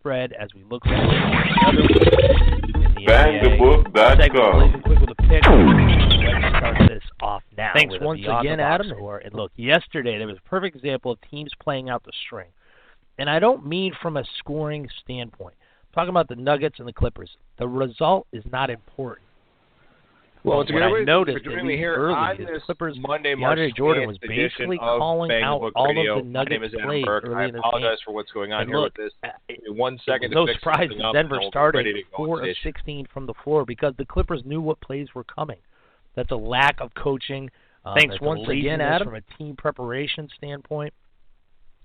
spread as we look forward to another week in the BangTheBook.com. Segment quick with a pick. Let's start this off now. Thanks once again, Adam. And look, yesterday there was a perfect example of teams playing out the string. And I don't mean from a scoring standpoint. I'm talking about the Nuggets and the Clippers. The result is not important. Well, it's a good way noticed for joining me here early, on this Clippers, Monday, March DeAndre Jordan was basically calling out all of the Nuggets My name is Adam plays Burke. early I in the apologize game. for what's going on And here look, with this. In 1 second no to fix surprise something that up, Denver and we'll be started ready to go 4 on of station. 16 from the floor because the Clippers knew what plays were coming. That's a lack of coaching. Thanks once again, Adam. From a team preparation standpoint,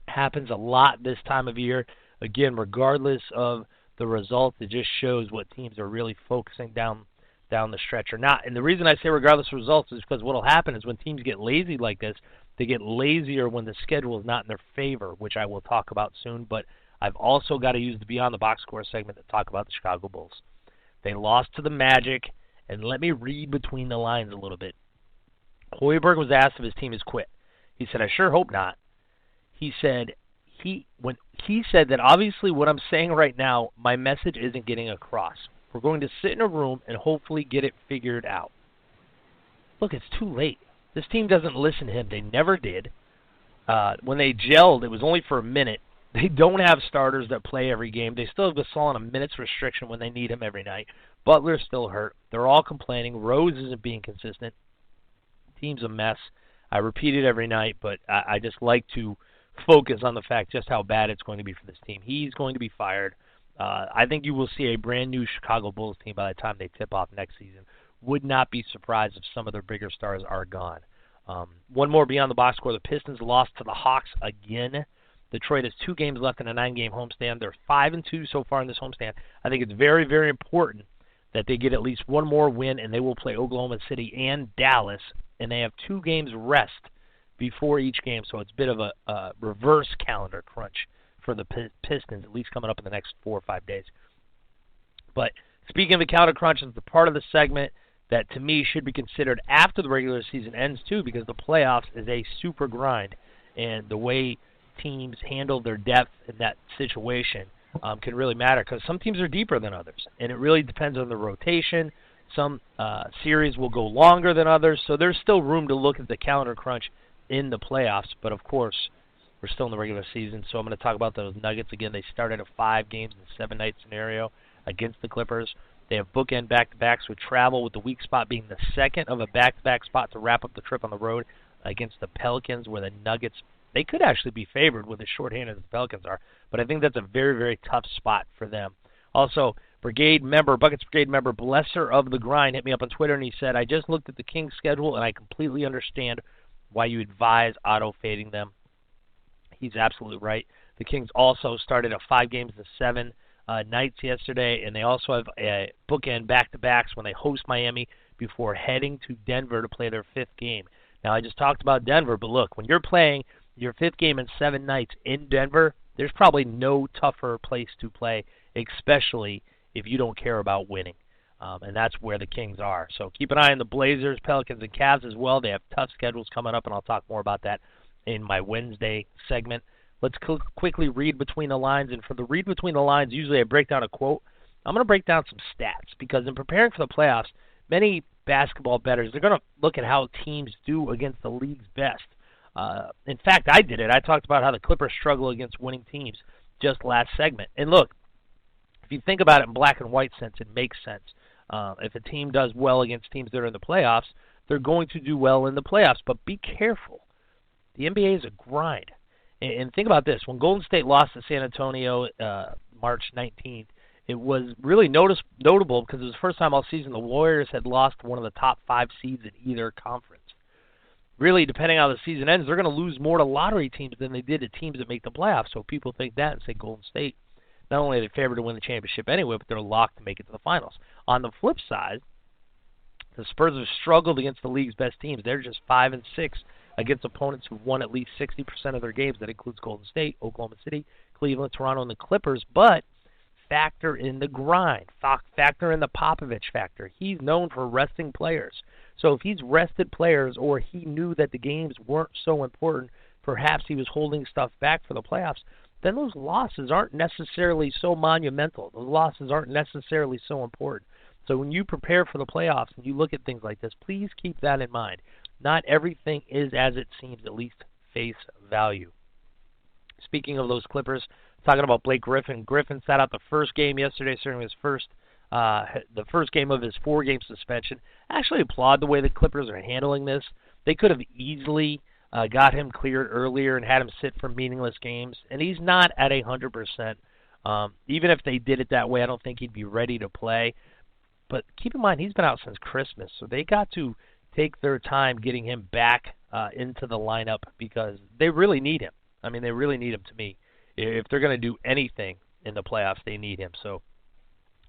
happens a lot this time of year. Again, regardless of the results, it just shows what teams are really focusing down the stretch or not. And the reason I say regardless of results is because what will happen is when teams get lazy like this, they get lazier when the schedule is not in their favor, which I will talk about soon. But I've also got to use the Beyond the Box Score segment to talk about the Chicago Bulls. They lost to the Magic, and let me read between the lines a little bit. Hoiberg was asked if his team has quit. He said, "I sure hope not." He said that obviously what I'm saying right now, my message isn't getting across. We're going to sit in a room and hopefully get it figured out. Look, it's too late. This team doesn't listen to him. They never did. When they gelled, it was only for a minute. They don't have starters that play every game. They still have Gasol on a minutes restriction when they need him every night. Butler's still hurt. They're all complaining. Rose isn't being consistent. Team's a mess. I repeat it every night, but I just like to focus on the fact just how bad it's going to be for this team. He's going to be fired. I think you will see a brand-new Chicago Bulls team by the time they tip off next season. Would not be surprised if some of their bigger stars are gone. One more Beyond the Box Score. The Pistons lost to the Hawks again. Detroit has 2 games left in a 9-game homestand. They're 5-2 so far in this homestand. I think it's very, very important that they get at least one more win, and they will play Oklahoma City and Dallas, and they have 2 games rest before each game, so it's a bit of a reverse calendar crunch for the Pistons, at least coming up in the next 4 or 5 days. But speaking of the calendar crunch, it's the part of the segment that to me should be considered after the regular season ends too, because the playoffs is a super grind, and the way teams handle their depth in that situation can really matter, because some teams are deeper than others, and it really depends on the rotation. Some series will go longer than others, so there's still room to look at the calendar crunch in the playoffs, but of course we're still in the regular season, so I'm going to talk about those Nuggets again. They started a 5 games in 7-night scenario against the Clippers. They have bookend back-to-backs with travel, with the weak spot being the second of a back-to-back spot to wrap up the trip on the road against the Pelicans, where the Nuggets, they could actually be favored with as shorthanded as the Pelicans are, but I think that's a very, very tough spot for them. Also, Buckets Brigade member, Blesser of the Grind, hit me up on Twitter, and he said, "I just looked at the Kings' schedule, and I completely understand why you advise auto-fading them." He's absolutely right. The Kings also started a 5 games to 7 nights yesterday, and they also have a bookend back-to-backs when they host Miami before heading to Denver to play their 5th game. Now, I just talked about Denver, but look, when you're playing your 5th game in 7 nights in Denver, there's probably no tougher place to play, especially if you don't care about winning. And that's where the Kings are. So keep an eye on the Blazers, Pelicans, and Cavs as well. They have tough schedules coming up, and I'll talk more about that in my Wednesday segment. Let's quickly read between the lines. And for the read between the lines, usually I break down a quote. I'm going to break down some stats, because in preparing for the playoffs, many basketball bettors, they're going to look at how teams do against the league's best. In fact, I did it. I talked about how the Clippers struggle against winning teams just last segment. And look, if you think about it in black and white sense, it makes sense. If a team does well against teams that are in the playoffs, they're going to do well in the playoffs. But be careful. The NBA is a grind. And think about this. When Golden State lost to San Antonio March 19th, it was really notable because it was the first time all season the Warriors had lost one of the top 5 seeds in either conference. Really, depending on how the season ends, they're going to lose more to lottery teams than they did to teams that make the playoffs. So people think that and say Golden State, not only are they favored to win the championship anyway, but they're locked to make it to the finals. On the flip side, the Spurs have struggled against the league's best teams. They're just 5-6 against opponents who've won at least 60% of their games. That includes Golden State, Oklahoma City, Cleveland, Toronto, and the Clippers. But factor in the grind. Factor in the Popovich factor. He's known for resting players. So if he's rested players, or he knew that the games weren't so important, perhaps he was holding stuff back for the playoffs, then those losses aren't necessarily so monumental. Those losses aren't necessarily so important. So when you prepare for the playoffs and you look at things like this, please keep that in mind. Not everything is as it seems, at least face value. Speaking of those Clippers, talking about Blake Griffin. Griffin sat out the first game yesterday, serving his the first game of his 4-game suspension. I actually applaud the way the Clippers are handling this. They could have easily got him cleared earlier and had him sit for meaningless games, and he's not at 100%. Even if they did it that way, I don't think he'd be ready to play. But keep in mind, he's been out since Christmas, so they got to take their time getting him back into the lineup because they really need him. I mean, they really need him to me. If they're going to do anything in the playoffs, they need him. So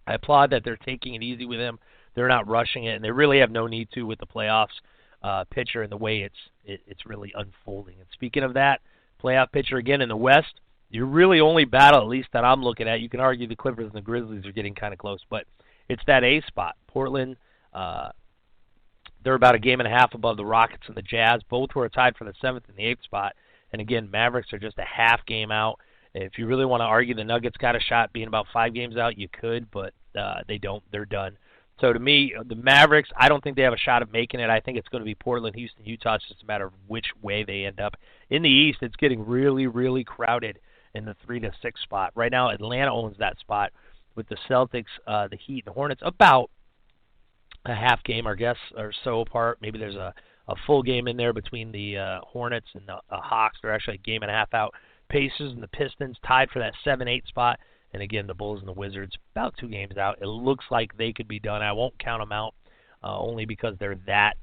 I applaud that they're taking it easy with him. They're not rushing it, and they really have no need to with the playoffs pitcher and the way it's really unfolding. And speaking of that, playoff pitcher again in the West, your really only battle, at least that I'm looking at, you can argue the Clippers and the Grizzlies are getting kind of close, but it's that A spot. Portland, they're about a game and a half above the Rockets and the Jazz. Both were tied for the 7th and the 8th spot. And again, Mavericks are just a half game out. If you really want to argue the Nuggets got a shot being about 5 games out, you could, but they don't. They're done. So to me, the Mavericks, I don't think they have a shot of making it. I think it's going to be Portland, Houston, Utah. It's just a matter of which way they end up. In the East, it's getting really, really crowded in the 3 to 6 spot. Right now, Atlanta owns that spot with the Celtics, the Heat, and the Hornets about a half game, I guess, or so apart. Maybe there's a full game in there between the Hornets and the Hawks. They're actually a game and a half out. Pacers and the Pistons tied for that 7-8 spot. And again, the Bulls and the Wizards about 2 games out. It looks like they could be done. I won't count them out only because they're that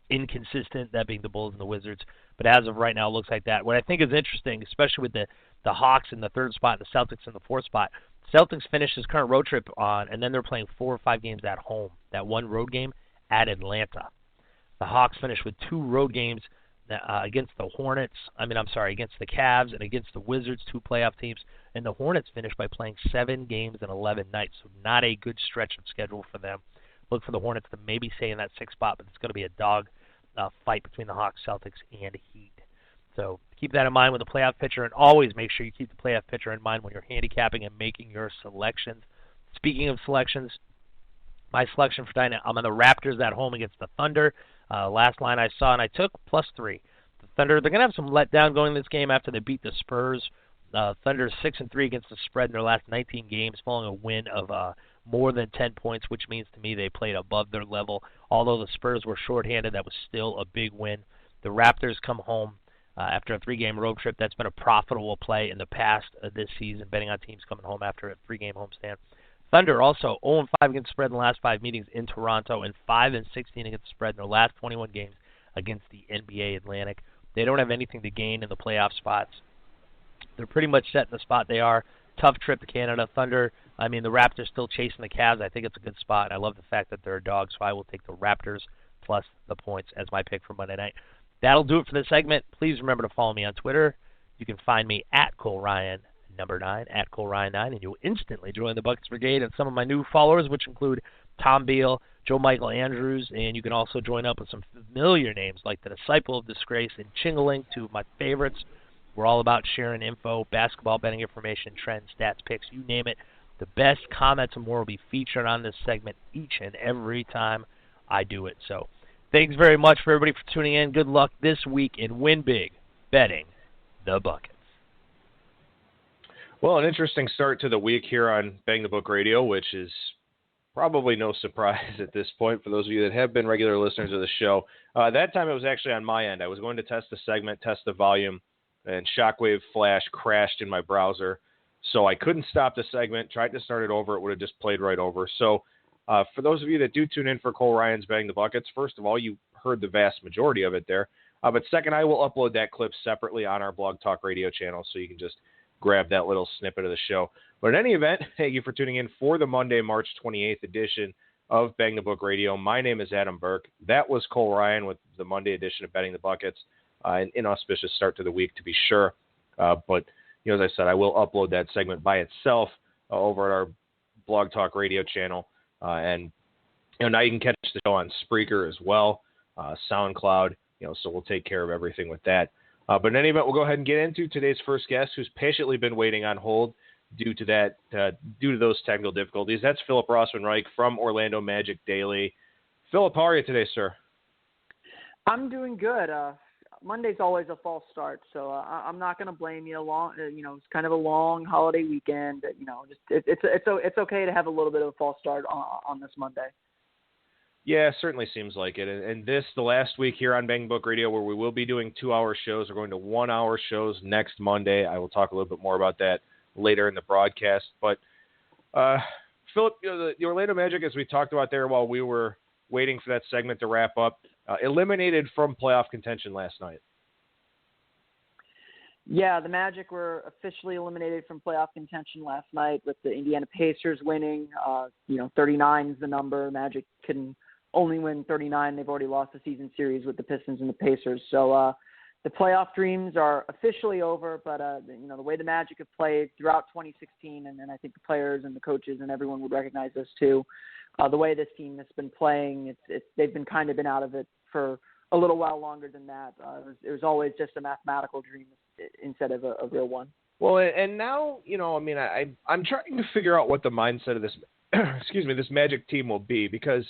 inconsistent, that being the Bulls and the Wizards. But as of right now, it looks like that. What I think is interesting, especially with the Hawks in the 3rd spot and the Celtics in the 4th spot, Celtics finished his current road trip on, and then they're playing 4 or 5 games at home. That one road game at Atlanta. The Hawks finished with 2 road games against the against the Cavs and against the Wizards, 2 playoff teams. And the Hornets finished by playing 7 games in 11 nights, so not a good stretch of schedule for them. Look for the Hornets to maybe stay in that 6th spot, but it's going to be a dog fight between the Hawks, Celtics, and Heat. So keep that in mind with the playoff pitcher, and always make sure you keep the playoff pitcher in mind when you're handicapping and making your selections. Speaking of selections, my selection for tonight, I'm on the Raptors at home against the Thunder. Last line I saw, and I took +3. The Thunder, they're going to have some letdown going in this game after they beat the Spurs. Thunder 6-3 against the spread in their last 19 games, following a win of more than 10 points, which means to me they played above their level. Although the Spurs were shorthanded, that was still a big win. The Raptors come home after a 3-game road trip. That's been a profitable play in the past this season, betting on teams coming home after a 3-game homestand. Thunder also 0-5 against the spread in the last 5 meetings in Toronto and 5-16 against the spread in their last 21 games against the NBA Atlantic. They don't have anything to gain in the playoff spots. They're pretty much set in the spot they are. Tough trip to Canada. Thunder, the Raptors still chasing the Cavs. I think it's a good spot, and I love the fact that they're a dog, so I will take the Raptors plus the points as my pick for Monday night. That'll do it for this segment. Please remember to follow me on Twitter. You can find me at ColeRyan9, at ColeRyan9, and you'll instantly join the Buckets Brigade and some of my new followers, which include Tom Beal, Joe Michael Andrews, and you can also join up with some familiar names like the Disciple of Disgrace and Chingaling, 2 of my favorites. We're all about sharing info, basketball betting information, trends, stats, picks, you name it. The best comments and more will be featured on this segment each and every time I do it. So thanks very much for everybody for tuning in. Good luck this week and win big betting the Buckets. Well, an interesting start to the week here on Bang the Book Radio, which is probably no surprise at this point for those of you that have been regular listeners of the show. That time it was actually on my end. I was going to test the segment, test the volume, and Shockwave Flash crashed in my browser. So I couldn't stop the segment, tried to start it over. It would have just played right over. So for those of you that do tune in for Cole Ryan's Bang the Buckets, first of all, you heard the vast majority of it there. But second, I will upload that clip separately on our Blog Talk Radio channel, so you can just grab that little snippet of the show. But in any event, thank you for tuning in for the Monday, March 28th edition of Bang the Book Radio. My name is Adam Burke. That was Cole Ryan with the Monday edition of Betting the Buckets. An inauspicious start to the week, to be sure. But as I said, I will upload that segment by itself over at our Blog Talk Radio channel. And now you can catch the show on Spreaker as well, SoundCloud. So we'll take care of everything with that. But in any event, we'll go ahead and get into today's first guest, who's patiently been waiting on hold due to those technical difficulties. That's Philip Rossman-Reich from Orlando Magic Daily. Philip, how are you today, sir? I'm doing good. Monday's always a false start, so I'm not going to blame you. It's kind of a long holiday weekend. It's okay to have a little bit of a false start on this Monday. Yeah, it certainly seems like it. And the last week here on BangTheBook Radio, where we will be doing 2-hour shows, we're going to 1-hour shows next Monday. I will talk a little bit more about that later in the broadcast. But, Philip, the Orlando Magic, as we talked about there while we were waiting for that segment to wrap up, eliminated from playoff contention last night. Yeah, the Magic were officially eliminated from playoff contention last night with the Indiana Pacers winning. 39 is the number. Magic can only win 39. They've already lost the season series with the Pistons and the Pacers. So the playoff dreams are officially over, but the way the Magic have played throughout 2016, and I think the players and the coaches and everyone would recognize this too, the way this team has been playing, they've been out of it for a little while longer than that. It was always just a mathematical dream instead of a real one. Well, and now, I'm trying to figure out what the mindset of this, this Magic team will be, because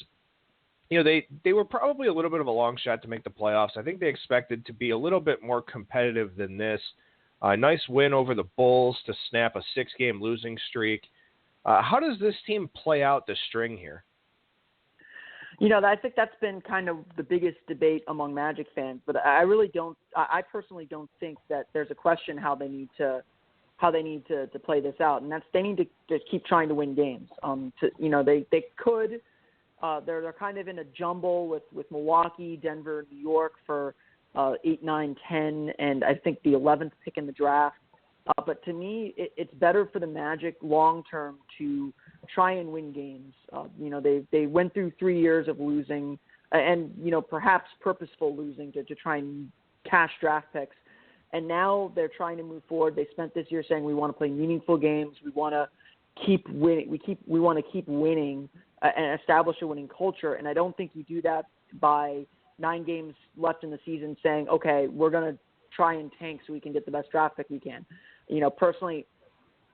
they were probably a little bit of a long shot to make the playoffs. I think they expected to be a little bit more competitive than this. A nice win over the Bulls to snap a 6-game losing streak. How does this team play out the string here? I think that's been kind of the biggest debate among Magic fans, but I personally don't think that there's a question how they need to play this out, and that's they need to just keep trying to win games. They could. They're kind of in a jumble with Milwaukee, Denver, New York for 8, 9, 10, and I think the 11th pick in the draft. But to me, it's better for the Magic long term to try and win games. They went through 3 years of losing, and perhaps purposeful losing to try and cash draft picks. And now they're trying to move forward. They spent this year saying we want to play meaningful games. We want to keep winning. We want to keep winning and establish a winning culture. And I don't think you do that by 9 games left in the season saying, okay, we're going to try and tank so we can get the best draft pick we can. Personally,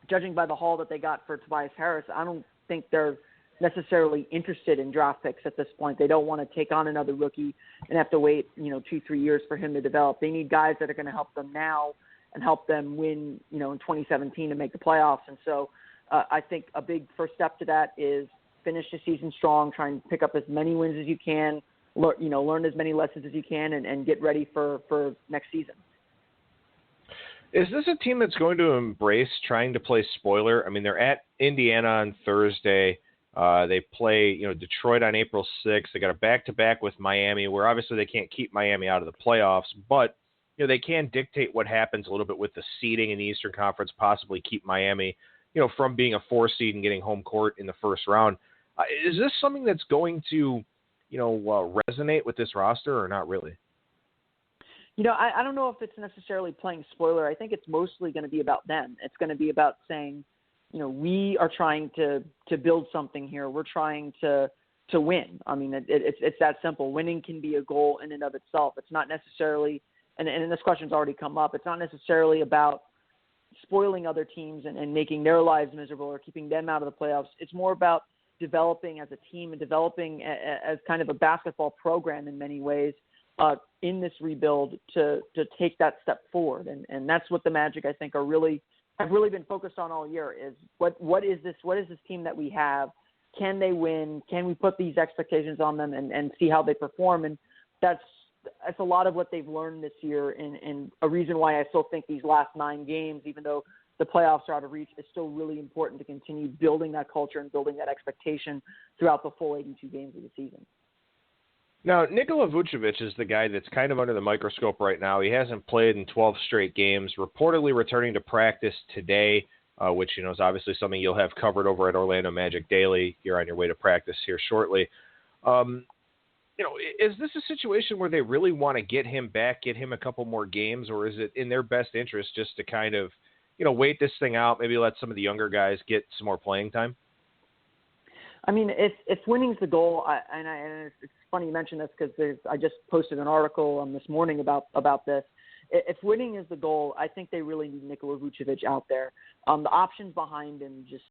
judging by the haul that they got for Tobias Harris, I don't think they're necessarily interested in draft picks at this point. They don't want to take on another rookie and have to wait, 2-3 years for him to develop. They need guys that are going to help them now and help them win, in 2017 to make the playoffs. And so I think a big first step to that is finish the season strong, try and pick up as many wins as you can, learn as many lessons as you can, and get ready for next season. Is this a team that's going to embrace trying to play spoiler? I mean, they're at Indiana on Thursday. They play, Detroit on April 6th. They got a back-to-back with Miami, where obviously they can't keep Miami out of the playoffs, but they can dictate what happens a little bit with the seeding in the Eastern Conference, possibly keep Miami, from being a 4 seed and getting home court in the first round. Is this something that's going to, resonate with this roster or not really? I don't know if it's necessarily playing spoiler. I think it's mostly going to be about them. It's going to be about saying, we are trying to build something here. We're trying to win. I mean, it's that simple. Winning can be a goal in and of itself. It's not necessarily, and this question's already come up, it's not necessarily about spoiling other teams and making their lives miserable or keeping them out of the playoffs. It's more about developing as a team and developing as kind of a basketball program in many ways in this rebuild to take that step forward. And that's what the Magic, I think, have really been focused on all year is what is this team that we have? Can they win? Can we put these expectations on them and see how they perform? And that's a lot of what they've learned this year, and a reason why I still think these last 9 games, even though the playoffs are out of reach, is still really important to continue building that culture and building that expectation throughout the full 82 games of the season. Now, Nikola Vucevic is the guy that's kind of under the microscope right now. He hasn't played in 12 straight games, reportedly returning to practice today, which is obviously something you'll have covered over at Orlando Magic Daily. You're on your way to practice here shortly. Is this a situation where they really want to get him back, get him a couple more games, or is it in their best interest just to kind of, wait this thing out, maybe let some of the younger guys get some more playing time? I mean, if winning's the goal, and it's funny you mention this because I just posted an article this morning about this. if winning is the goal, I think they really need Nikola Vucevic out there. The options behind him just